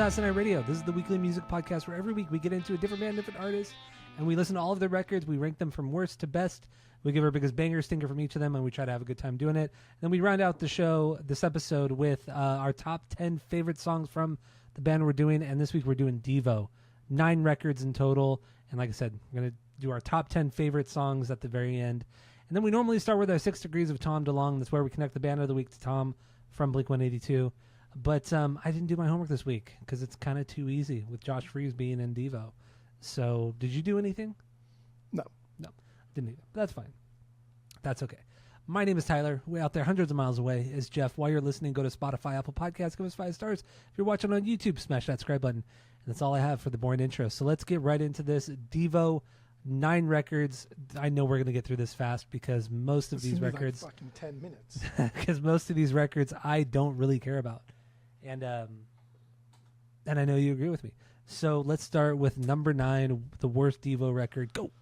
Asinine Radio. This is the weekly music podcast where every week we get into a different band, different artist, and we listen to all of their records. We rank them from worst to best. We give our biggest banger stinker from each of them, and we try to have a good time doing it. And then we round out the show, this episode, with our top 10 favorite songs from the band we're doing. And this week we're doing Devo. 9 records in total. And like I said, we're going to do our top 10 favorite songs at the very end. And then we normally start with our 6 Degrees of Tom DeLonge. That's where we connect the band of the week to Tom from Blink-182. But I didn't do my homework this week because it's kind of too easy with Josh Freese being in Devo. So did you do anything? No. Didn't either. But that's fine. That's okay. My name is Tyler. Way out there, hundreds of miles away, is Jeff. While you're listening, go to Spotify, Apple Podcasts, give us 5 stars. If you're watching on YouTube, smash that subscribe button. And that's all I have for the boring intro. So let's get right into this. Devo, 9 records. I know we're going to get through this fast because most of these records... Like fucking 10 minutes. Because most of these records I don't really care about. And I know you agree with me. So let's start with number 9, the worst Devo record. Go.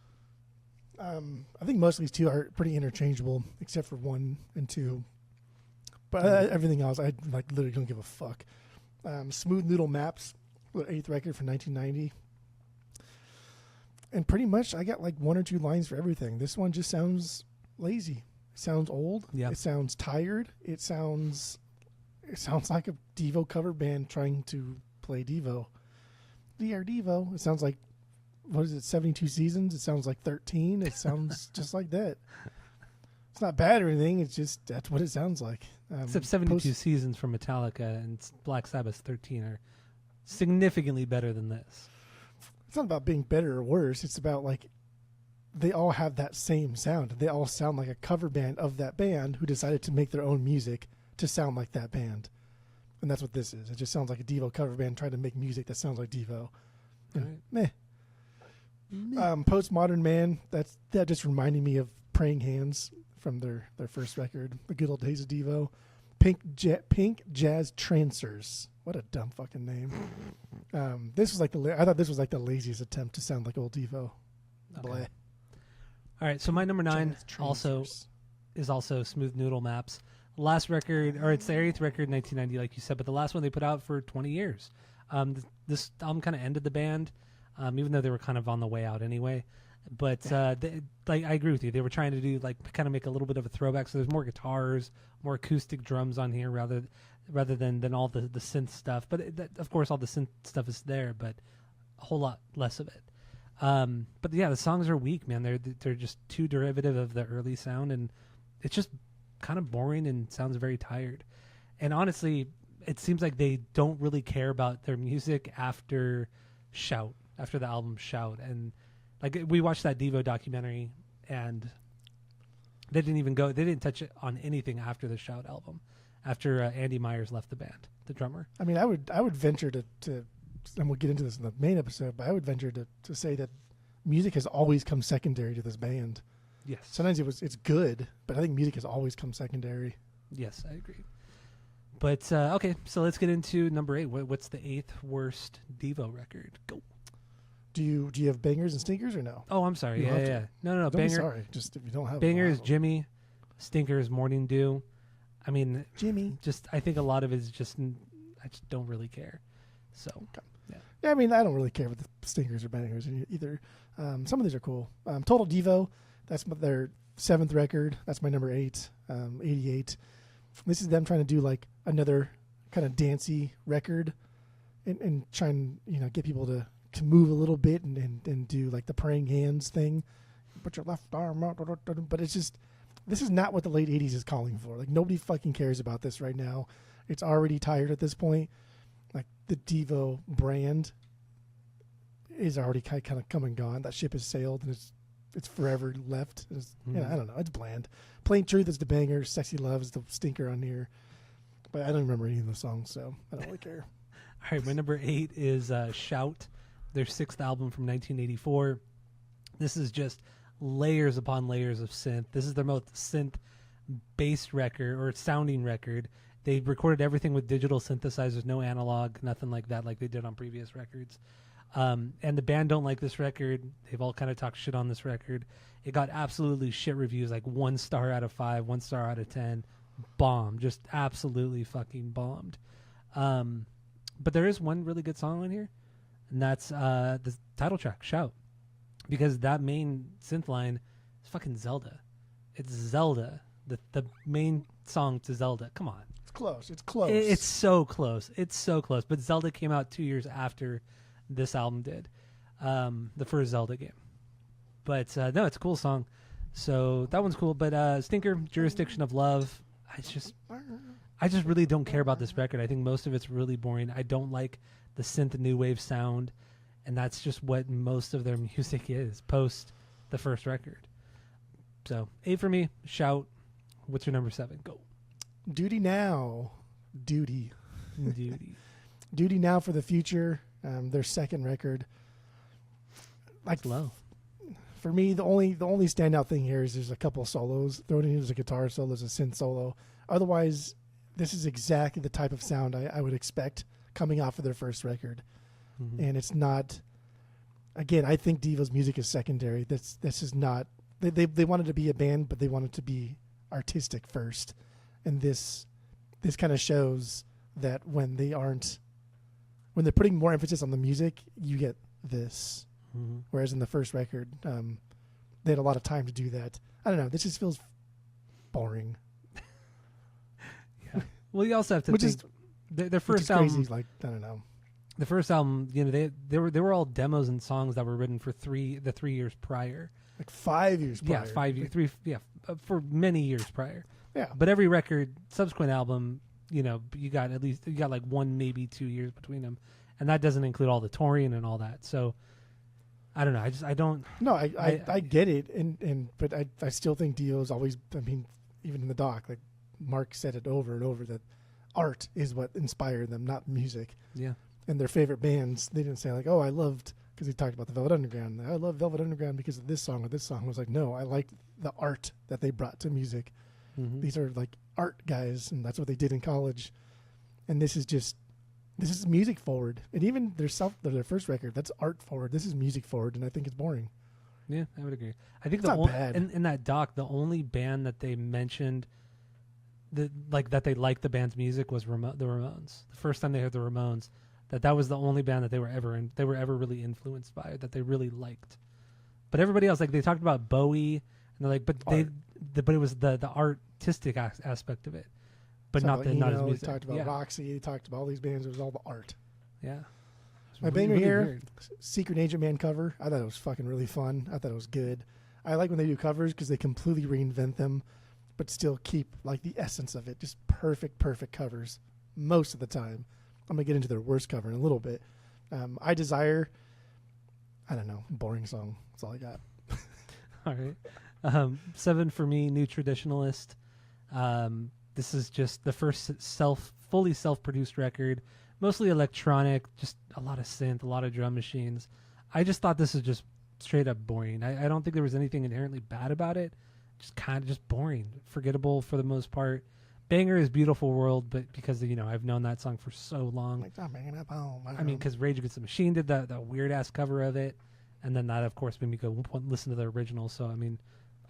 I think most of these two are pretty interchangeable, except for 1 and 2. But everything else, I literally don't give a fuck. Smooth Noodle Maps, the 8th record from 1990. And pretty much I got like 1 or 2 lines for everything. This one just sounds lazy. It sounds old. Yeah. It sounds tired. It sounds like a Devo cover band trying to play Devo. Dear Devo. It sounds like, what is it, 72 seasons? It sounds like 13. It sounds just like that. It's not bad or anything. It's just, that's what it sounds like. Except 72 seasons from Metallica and Black Sabbath 13 are significantly better than this. It's not about being better or worse. It's about like, they all have that same sound. They all sound like a cover band of that band who decided to make their own music to sound like that band. And that's what this is. It just sounds like a Devo cover band trying to make music that sounds like Devo. Right. Meh. Postmodern Man, that just reminded me of Praying Hands from their first record, The Good Old Days of Devo. Pink Jazz Trancers. What a dumb fucking name. This was like I thought this was like the laziest attempt to sound like old Devo. Okay. Bleh. All right, so my number 9 is also Smooth Noodle Maps. Last record, or it's their 8th record in 1990, like you said, but the last one they put out for 20 years. This album kind of ended the band, even though they were kind of on the way out anyway. But I agree with you. They were trying to do kind of make a little bit of a throwback. So there's more guitars, more acoustic drums on here rather than all the synth stuff. But of course, all the synth stuff is there, but a whole lot less of it. But yeah, the songs are weak, man. They're just too derivative of the early sound, and it's just kind of boring and sounds very tired. And honestly, it seems like they don't really care about their music after the album Shout. And like we watched that Devo documentary, and they didn't touch it on anything after the Shout album, after Andy Myers left the band, the drummer. I mean, I would venture to, and we'll get into this in the main episode, but I would venture to say that music has always come secondary to this band. Yes. Sometimes it's good, but I think music has always come secondary. Yes, I agree. But okay, so let's get into number 8. What's the 8th worst Devo record? Go. Do you have bangers and stinkers or no? Oh, I'm sorry. Yeah. No. Don't Banger. be sorry. Just if you don't have Banger is Jimmy. Stinker is Morning Dew. I mean, Jimmy. I think a lot of it is just I just don't really care. So okay. Yeah. I mean, I don't really care about the stinkers or bangers either. Some of these are cool. Total Devo. That's their 7th record. That's my number 8, 88. This is them trying to do like another kind of dancey record and try and, get people to move a little bit and do like the Praying Hands thing. Put your left arm out. But it's just, this is not what the late 80s is calling for. Like nobody fucking cares about this right now. It's already tired at this point. Like the Devo brand is already kind of come and gone. That ship has sailed and it's forever left. I don't know. It's bland. Plain Truth is the banger. Sexy Love is the stinker on here. But I don't remember any of the songs, so I don't really care. All right, my number 8 is Shout, their 6th album from 1984. This is just layers upon layers of synth. This is their most synth-based record, or sounding record. They recorded everything with digital synthesizers, no analog, nothing like that like they did on previous records. And the band don't like this record. They've all kind of talked shit on this record. It got absolutely shit reviews, like 1 star out of 5, 1 star out of 10. Bomb. Just absolutely fucking bombed. But there is one really good song on here, and that's the title track, Shout. Because that main synth line is fucking Zelda. It's Zelda. The main song to Zelda. Come on. It's close. It's close. It's so close. It's so close. But Zelda came out 2 years after this album did. The first Zelda game. But no, it's a cool song. So that one's cool. But Stinker, Jurisdiction of Love. I just really don't care about this record. I think most of it's really boring. I don't like the synth new wave sound. And that's just what most of their music is post the first record. So 8 for me. Shout. What's your number 7? Go. Duty Now. Duty. Duty. Duty Now for the Future. Their second record. Like low. For me, the only standout thing here is there's a couple of solos. Thrown in as a guitar solo, as a synth solo. Otherwise, this is exactly the type of sound I would expect coming off of their first record. Mm-hmm. And it's not. Again, I think Devo's music is secondary. This is not. They wanted to be a band, but they wanted to be artistic first, and this kind of shows that when they're putting more emphasis on the music, you get this. Mm-hmm. Whereas in the first record, they had a lot of time to do that. I don't know. This just feels boring. Yeah. Well, you also have to think their first album. Crazy, like I don't know. The first album, they were all demos and songs that were written for the 3 years prior. Like 5 years prior. Yeah, 5 years, 3, for many years prior. Yeah. But every record, subsequent album, you got like 1, maybe 2 years between them, and that doesn't include all the touring and all that. So, I don't know. I don't. No, I get it, but I still think Dio's always. I mean, even in the doc, like Mark said it over and over that art is what inspired them, not music. Yeah. And their favorite bands, they didn't say like, oh, I loved, because he talked about the Velvet Underground. I love Velvet Underground because of this song or this song. I was like, no, I liked the art that they brought to music. Mm-hmm. These are like art guys, and that's what they did in college. And this is music forward. And even their first record, that's art forward. This is music forward, and I think it's boring. Yeah, I would agree. I think it's not bad. In that doc, the only band that they mentioned that they liked the band's music was the Ramones. The first time they heard the Ramones. That was the only band that they were ever really influenced by, that they really liked. But everybody else, like they talked about Bowie, and they're like, but but it was the artistic aspect of it, but not his music. They talked about Roxy, they talked about all these bands. It was all the art. Yeah. My banger here, weird. Secret Agent Man cover. I thought it was fucking really fun. I thought it was good. I like when they do covers because they completely reinvent them, but still keep like the essence of it. Just perfect covers most of the time. I'm going to get into their worst cover in a little bit. I Desire, I don't know, boring song. That's all I got. All right. 7 for me, New Traditionalist. This is just the first fully self-produced record, mostly electronic, just a lot of synth, a lot of drum machines. I just thought this was just straight up boring. I don't think there was anything inherently bad about it. Just kind of just boring, forgettable for the most part. Banger is Beautiful World, but because I've known that song for so long. I mean, because Rage Against the Machine did that weird ass cover of it, and then that of course made me go listen to the original. So I mean,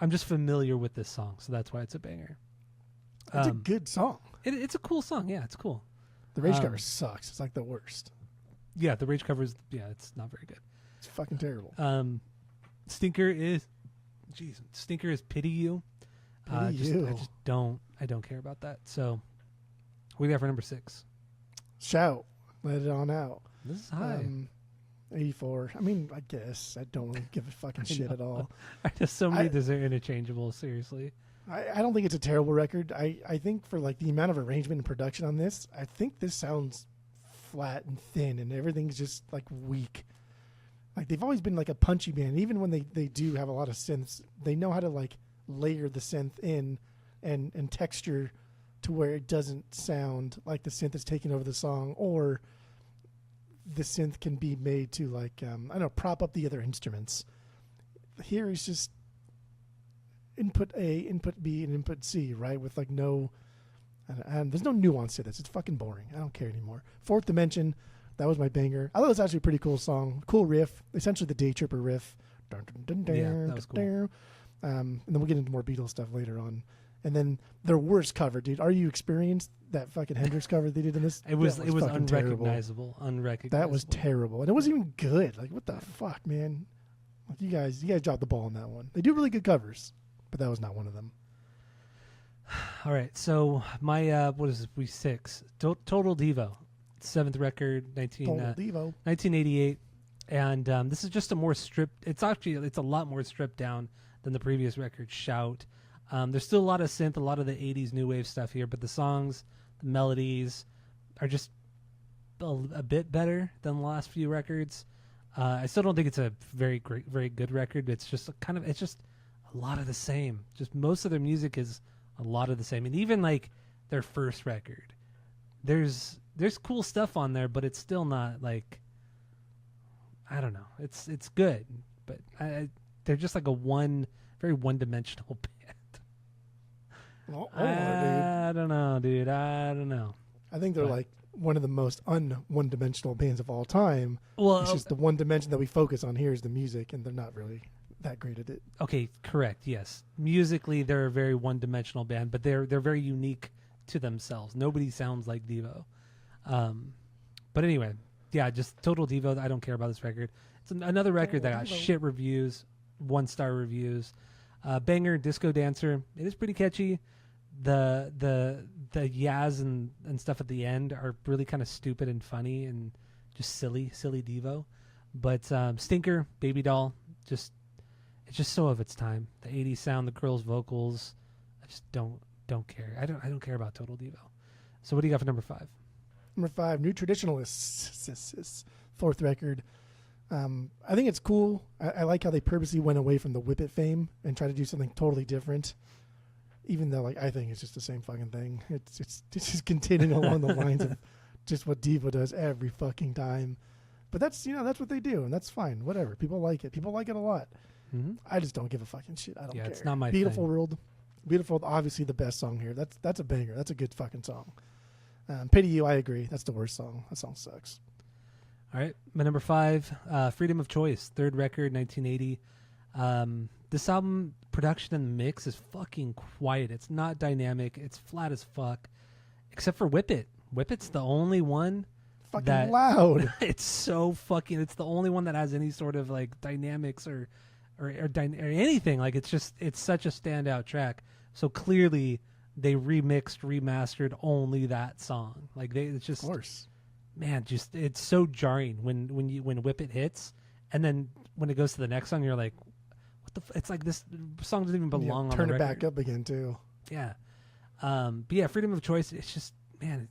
I'm just familiar with this song, so that's why it's a banger. It's a good song. It's a cool song. Yeah, it's cool. The Rage cover sucks. It's like the worst. Yeah, the Rage cover is it's not very good. It's fucking terrible. Stinker is Pity You. I don't care about that. So, what do you got for number 6? Shout. Let it on out. This is high. 84. I mean, I guess I don't really give a fucking shit at all. I just so many these are interchangeable. Seriously. I don't think it's a terrible record. I think for like the amount of arrangement and production on this, I think this sounds flat and thin, and everything's just like weak. Like they've always been like a punchy band. Even when they do have a lot of synths, they know how to like layer the synth in and texture to where it doesn't sound like the synth is taking over the song, or the synth can be made to like I don't know, prop up the other instruments. Here is just input A, input B, and input C, right? With like no, and there's no nuance to this. It's fucking boring. I don't care anymore. Fourth Dimension, that was my banger. I thought it was actually a pretty cool song, cool riff, essentially the Day Tripper riff. Yeah, that was cool. And then we'll get into more Beatles stuff later on. And then their worst cover, dude. Are you experienced that fucking Hendrix cover they did in this? It was unrecognizable. Unrecognizable. That was terrible, and it wasn't even good. Like, what the fuck, man? Like, you guys dropped the ball on that one. They do really good covers, but that was not one of them. All right, so my what is it? We 6 Total Devo, 7th record, 1988, and this is just a more stripped. It's a lot more stripped down than the previous record, Shout. There's still a lot of synth, a lot of the 80s new wave stuff here, but the songs, the melodies are just a bit better than the last few records. I still don't think it's a very good record. It's just it's just a lot of the same. Just most of their music is a lot of the same. And even like their first record, there's cool stuff on there, but it's still not like, I don't know. It's good, but they're just like a very one-dimensional band. I don't know, dude. I don't know. I think they're like one of the most one-dimensional bands of all time. Well, it's just the one dimension that we focus on here is the music, and they're not really that great at it. Okay, correct. Yes, musically they're a very one-dimensional band, but they're very unique to themselves. Nobody sounds like Devo. But anyway, yeah, just Total Devo. I don't care about this record. It's another record that got shit reviews, 1-star reviews. Banger, Disco Dancer. It is pretty catchy. The yaz and stuff at the end are really kind of stupid and funny and just silly Devo. But Stinker, Baby Doll, it's just so of its time. The 80s sound, the girls' vocals, I just don't care. I don't care about Total Devo. So what do you got for number 5? Number 5, New Traditionalists, 4th record. I think it's cool. I like how they purposely went away from the Whip It fame and tried to do something totally different. Even though, like, I think it's just the same fucking thing. It's just continuing along the lines of just what Devo does every fucking time. But that's what they do, and that's fine. Whatever. People like it. People like it a lot. Mm-hmm. I just don't give a fucking shit. I don't care. It's not my Beautiful thing. World. Beautiful. Obviously, the best song here. That's a banger. That's a good fucking song. Pity You. I agree. That's the worst song. That song sucks. All right, my number 5, Freedom of Choice, 3rd record, 1980. This album production and mix is fucking quiet. It's not dynamic. It's flat as fuck, except for Whip It. Whip It's the only one fucking loud. It's so fucking. It's the only one that has any sort of like dynamics or anything. Like it's such a standout track. So clearly they remastered only that song. Like it's just, of course. Man, just it's so jarring when Whip It hits, and then when it goes to the next song, you're like, what the? It's like this song doesn't even belong on the record. Turn it back up again too. Yeah, but yeah, Freedom of Choice. It's just, man,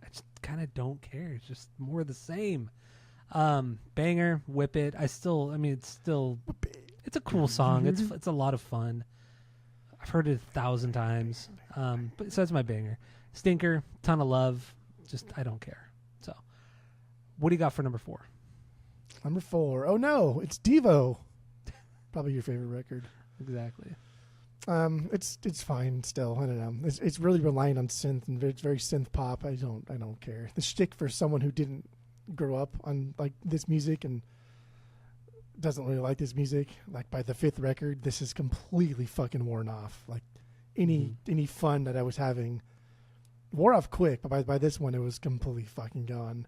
I just kind of don't care. It's just more of the same. Banger, Whip It. It's still, it's a cool song. It's a lot of fun. I've heard it 1,000 times. But so that's my banger. Stinker, Ton of Love. Just I don't care. So, what do you got for number 4? Number 4. Oh no, it's Devo. Probably your favorite record. Exactly. It's fine still. I don't know. It's really relying on synth and it's very synth pop. I don't care. The shtick for someone who didn't grow up on like this music and doesn't really like this music, like by the 5th record, this is completely fucking worn off. Like any fun that I was having wore off quick, but by this one it was completely fucking gone.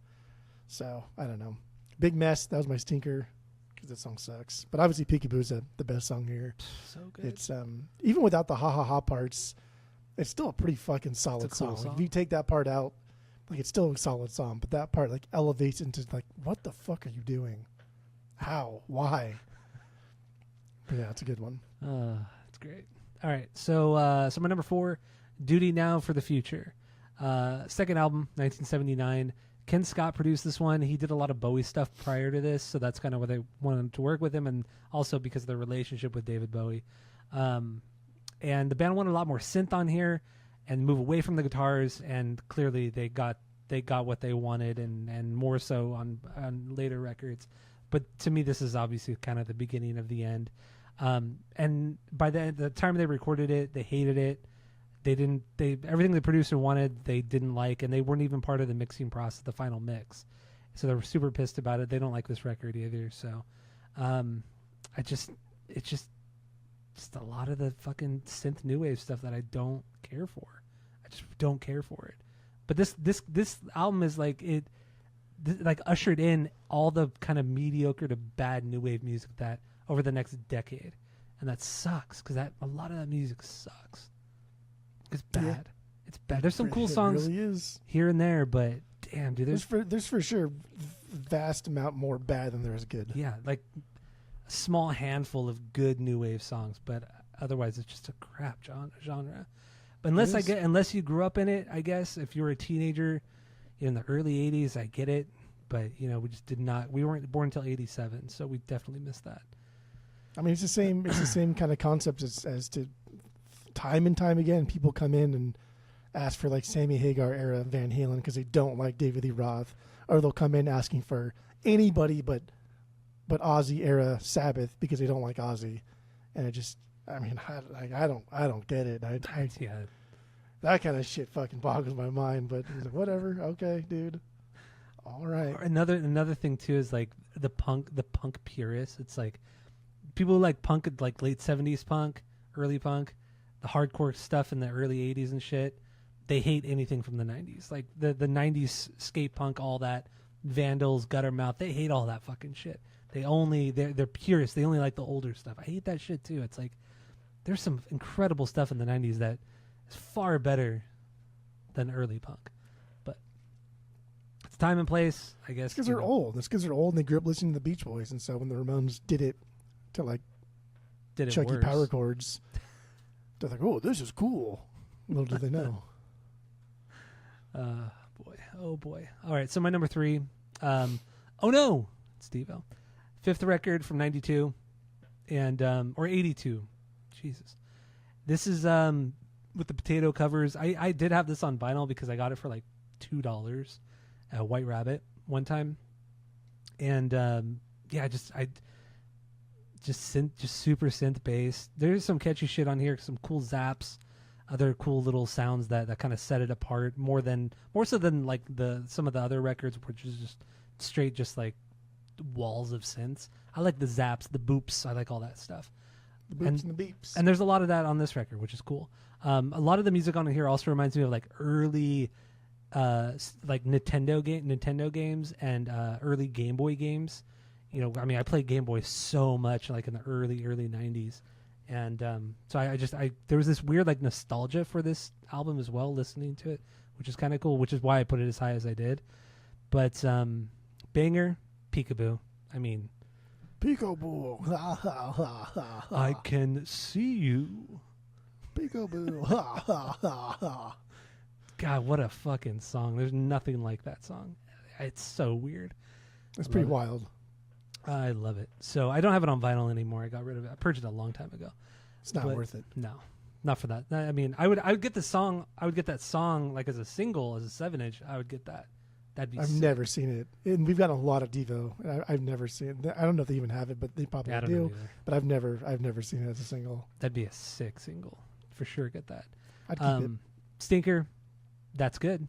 So I don't know. Big Mess, that was my stinker because that song sucks. But obviously Peekaboo's the best song here. So good. It's even without the ha ha ha parts, it's still a pretty fucking solid cool song. Like, if you take that part out, like it's still a solid song, but that part like elevates into like, what the fuck are you doing? How? Why? But yeah, it's a good one. It's great. All right, so my number 4, Duty Now for the Future. Second album, 1979. Ken Scott produced this one. He did a lot of Bowie stuff prior to this, so that's kind of why they wanted to work with him, and also because of their relationship with David Bowie. And the band wanted a lot more synth on here and move away from the guitars, and clearly they got what they wanted, and more so on later records. But to me, this is obviously kind of the beginning of the end. And by the time they recorded it, they hated it. Everything the producer wanted, they didn't like, and they weren't even part of the mixing process, the final mix. So they were super pissed about it. They don't like this record either. So, it's just just a lot of the fucking synth new wave stuff that I don't care for. I just don't care for it. But this album is like like ushered in all the kind of mediocre to bad new wave music that over the next decade, and that sucks because a lot of that music sucks. It's bad. Yeah. It's bad. There's some cool songs really here and there, but damn, dude, there's for sure vast amount more bad than there is good. Yeah, like a small handful of good new wave songs, but otherwise it's just a crap genre. But unless you grew up in it, I guess if you were a teenager in the early 80s, I get it. But, you know, we weren't born until 87, so we definitely missed that. I mean, it's the same kind of concept as to time and time again, people come in and ask for like Sammy Hagar era Van Halen because they don't like David Lee Roth, or they'll come in asking for anybody but Ozzy era Sabbath because they don't like Ozzy. And it just, I mean, I don't get it. Yeah. That kind of shit fucking boggles my mind, but it's like, whatever. Okay, dude. All right. Another thing too is like the punk purists. It's like people who like punk, like late 70s punk, early punk, the hardcore stuff in the early 80s and shit. They hate anything from the 90s. Like the 90s skate punk, all that, Vandals, Guttermouth, they hate all that fucking shit. They're purists. They only like the older stuff. I hate that shit too. It's like there's some incredible stuff in the 90s that is far better than early punk. But it's time and place, I guess. It's because they're old. It's because they're old and they grew up listening to the Beach Boys. And so when the Ramones did it to like Chucky power chords, they're like, oh, this is cool. Little do they know. Oh boy. All right, so my number 3. Oh no, it's Devo. 5th record from 92 and or 82. Jesus. This is with the potato covers. I did have this on vinyl because I got it for like $2 at White Rabbit one time. And just super synth bass. There's some catchy shit on here, some cool zaps, other cool little sounds that kind of set it apart more so than like some of the other records, which is just straight just like walls of synths. I like the zaps, the boops. I like all that stuff. The boops and the beeps. And there's a lot of that on this record, which is cool. A lot of the music on here also reminds me of like early like Nintendo games and early Game Boy games. You know, I mean, I played Game Boy so much like in the early 90s. And so I there was this weird like nostalgia for this album as well, listening to it, which is kind of cool, which is why I put it as high as I did. But banger, Peekaboo. I mean, Peekaboo. I can see you. Peekaboo. God, what a fucking song. There's nothing like that song. It's so weird. It's pretty wild. I love it. So I don't have it on vinyl anymore. I got rid of it. I purchased it a long time ago. It's not worth it. No, not for that. I mean, I would get the song. I would get that song like as a single, as a 7-inch. I would get that. That'd be. I've never seen it, and we've got a lot of Devo. I've never seen it. I don't know if they even have it, but they probably do. But I've never seen it as a single. That'd be a sick single for sure. Get that. I'd keep it. Stinker. That's good.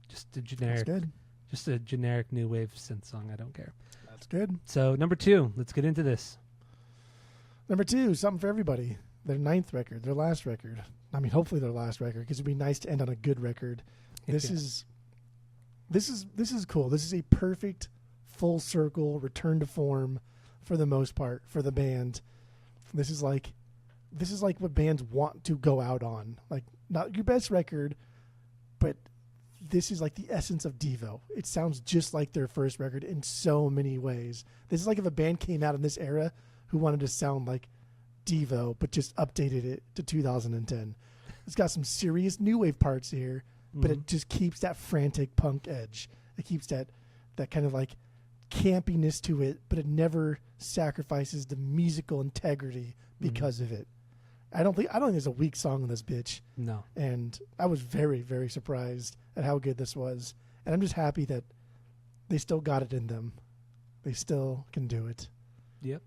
Just a generic. That's good. Just a generic new wave synth song. I don't care. That's good. So number 2, let's get into this. Number 2, something for everybody. Their 9th record, their last record. I mean, hopefully their last record, because it'd be nice to end on a good record. This is cool. This is a perfect full circle return to form for the most part for the band. This is like what bands want to go out on. Like, not your best record, but this is like the essence of Devo. It sounds just like their first record in so many ways. This is like if a band came out in this era who wanted to sound like Devo, but just updated it to 2010. It's got some serious new wave parts here, but it just keeps that frantic punk edge. It keeps that kind of like campiness to it, but it never sacrifices the musical integrity because of it. I don't think there's a weak song in this bitch. No. And I was very, very surprised at how good this was. And I'm just happy that they still got it in them. They still can do it. Yep.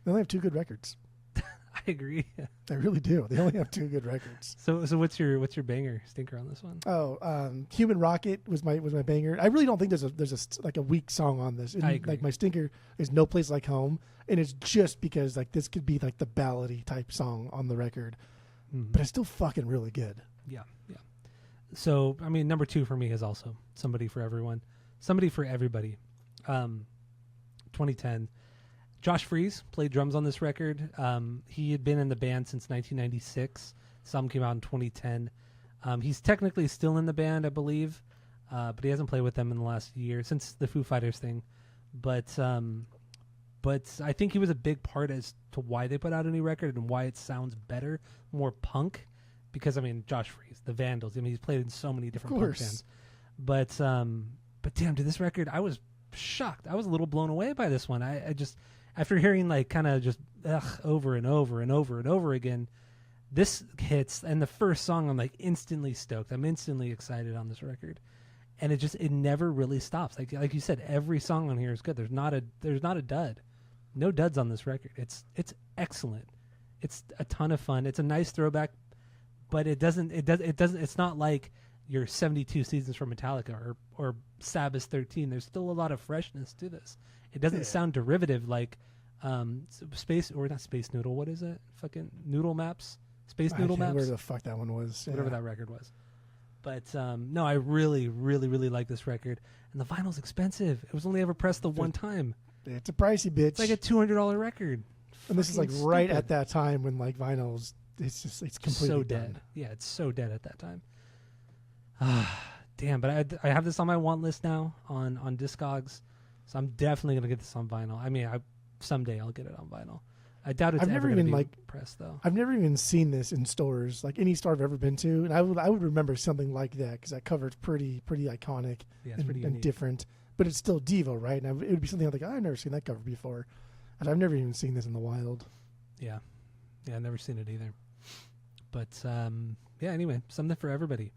They only have 2 good records. I I agree. They really do. They only have 2 good records. So what's your banger stinker on this one? Human Rocket was my banger. I really don't think there's a weak song on this. I agree. Like my stinker is No Place Like Home, and it's just because like this could be like the ballady type song on the record, but it's still fucking really good. Yeah. So I mean, number 2 for me is also Somebody for Everyone, Somebody for Everybody. 2010. Josh Freese played drums on this record. He had been in the band since 1996. Some came out in 2010. He's technically still in the band, I believe, but he hasn't played with them in the last year since the Foo Fighters thing. But I think he was a big part as to why they put out a new record and why it sounds better, more punk. Because I mean, Josh Freese, the Vandals. I mean, he's played in so many different punk bands. But damn, to this record, I was shocked. I was a little blown away by this one. I just. After hearing like kind of just over and over and over and over again, this hits, and the first song I'm like instantly stoked. I'm instantly excited on this record, and it never really stops. Like you said, every song on here is good. There's not a dud, no duds on this record. It's excellent. It's a ton of fun. It's a nice throwback, but it's not like your 72 Seasons from Metallica or Sabbath 13. There's still a lot of freshness to this. It doesn't sound derivative like Space or not Space Noodle. What is it? Fucking Noodle Maps? Space Noodle Maps? Where the fuck that one was. Whatever that record was. But no, I really, really, really like this record. And the vinyl's expensive. It was only ever pressed the one time. It's a pricey bitch. It's like a $200 record. And this is like right at that time when like vinyls, it's completely so dead. done. Yeah, it's so dead at that time. Damn, but I have this on my want list now on Discogs. So I'm definitely gonna get this on vinyl. I mean, someday I'll get it on vinyl. I doubt it's ever gonna be pressed though. I've never even seen this in stores, like any store I've ever been to, and I would remember something like that because that cover's pretty iconic and different. But it's still Devo, right? And it would be something I'm like, I've never seen that cover before, and I've never even seen this in the wild. Yeah, I've never seen it either. But yeah, anyway, something for everybody.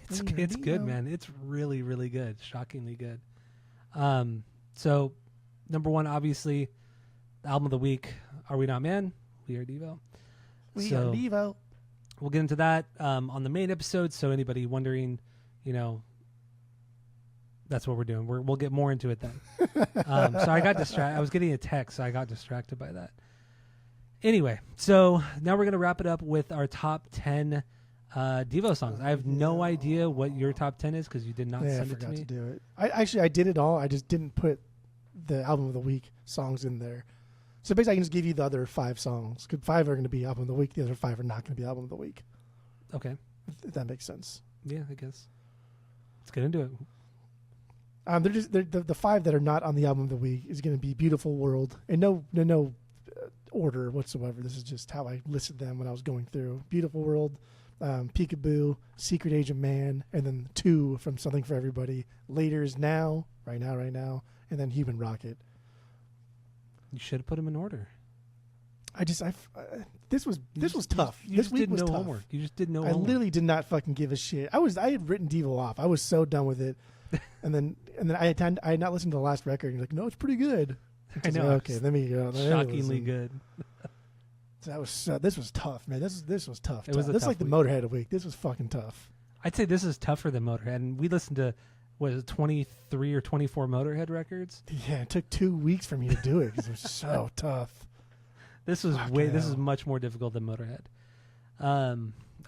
It's good, man. It's really, really good. Shockingly good. So number 1, obviously, the album of the week, Are We Not Man? We Are Devo. We are Devo. We'll get into that on the main episode. So anybody wondering, that's what we're doing. We'll get more into it then. So I got distracted. I was getting a text, so I got distracted by that. Anyway, so now we're going to wrap it up with our top 10 Devo songs. I have no idea what your top 10 is because you did not send it to me. I forgot to do it. I did it all. I just didn't put the album of the week songs in there. So basically I can just give you the other 5 songs. 'Cause 5 are going to be album of the week. The other 5 are not going to be album of the week. Okay. If that makes sense. Yeah, I guess. Let's get into it. They're the 5 that are not on the album of the week is going to be Beautiful World. And no order whatsoever. This is just how I listed them when I was going through. Beautiful World, Peekaboo, Secret Agent Man, and then 2 from Something for Everybody. Later is Now, Right Now, and then Human Rocket. You should have put them in order. This was tough. You this just week did was no tough. homework. You just did no I homework. literally did not fucking give a shit. I had written Devo off. I was so done with it. and then I had not listened to the last record. And you're like, no, it's pretty good. I know. Like, okay, let me go. Shockingly good. This was tough, man. This was tough. It was this is like week. the Motorhead week. This was fucking tough. I'd say this is tougher than Motorhead. And we listened to, 23 or 24 Motorhead records? Yeah, it took 2 weeks for me to do it because it was so tough. This was This is much more difficult than Motorhead. All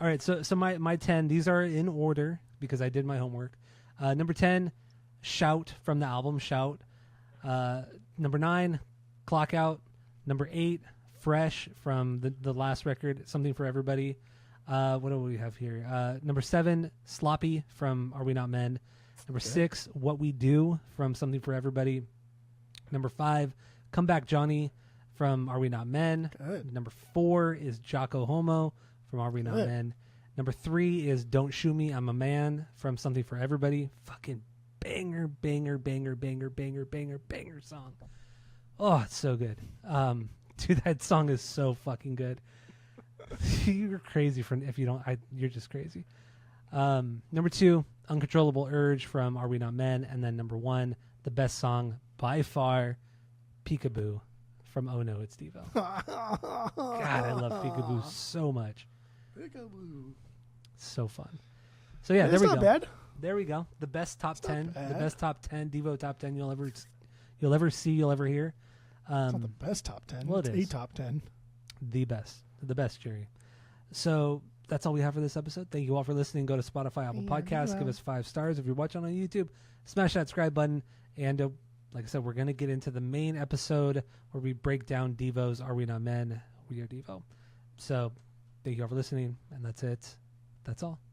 right, so my 10, these are in order because I did my homework. Number 10, Shout from the album Shout. Number 9, Clock Out. Number 8, Fresh from the last record, Something for Everybody. What do we have here? Number 7, Sloppy from Are We Not Men. Number 6, What We Do from Something for Everybody. Number 5, Come Back Johnny from Are We Not Men. Good. Number 4 is Jocko Homo from Are We Not Men. Number 3 is Don't Shoot Me, I'm a Man from Something for Everybody. Fucking banger song. Oh, it's so good. Dude, that song is so fucking good. You're crazy if you don't. You're just crazy. Number 2, Uncontrollable Urge from Are We Not Men, and then number 1, the best song by far, Peekaboo from Oh No, It's Devo. God, I love Peekaboo so much. Peekaboo. So fun. So yeah, there It's we not go. bad. There we go. The best top It's not 10. The bad. best top 10 Devo top 10 you'll ever see, you'll ever hear. It's not the best top 10. Well, it's it is. a top 10. The best, Jerry. So that's all we have for this episode. Thank you all for listening. Go to Spotify, Apple Podcasts. Give us 5 stars. If you're watching on YouTube, smash that subscribe button. And like I said, we're going to get into the main episode where we break down Devo's Are We Not Men? We Are Devo. So thank you all for listening. And that's it. That's all.